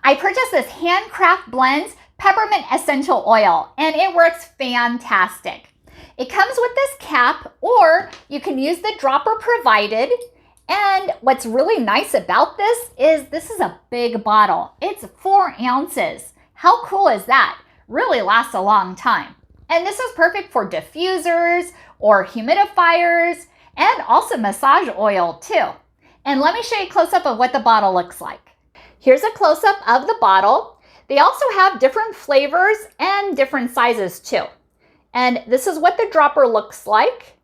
I purchased this Handcraft Blends Peppermint Essential Oil, and it works fantastic. It comes with this cap, or you can use the dropper provided. And what's really nice about this is a big bottle. It's 4 ounces. How cool is that? Really lasts a long time. And this is perfect for diffusers or humidifiers and also massage oil too. And let me show you a close-up of what the bottle looks like. Here's a close-up of the bottle. They also have different flavors and different sizes too. And this is what the dropper looks like.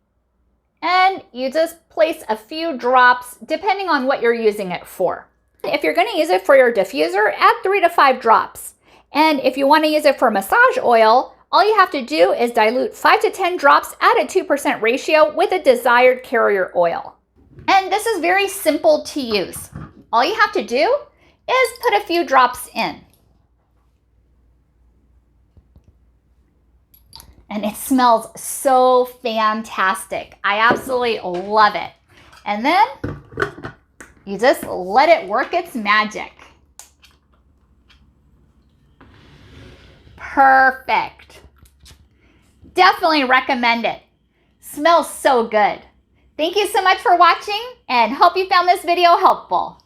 And you just place a few drops depending on what you're using it for. If you're going to use it for your diffuser, add 3 to 5 drops. And if you want to use it for massage oil, all you have to do is dilute 5 to 10 drops at a 2% ratio with a desired carrier oil. And this is very simple to use. All you have to do is put a few drops in. And it smells so fantastic. I absolutely love it. And then you just let it work its magic. Perfect. Definitely recommend it. Smells so good. Thank you so much for watching, and hope you found this video helpful.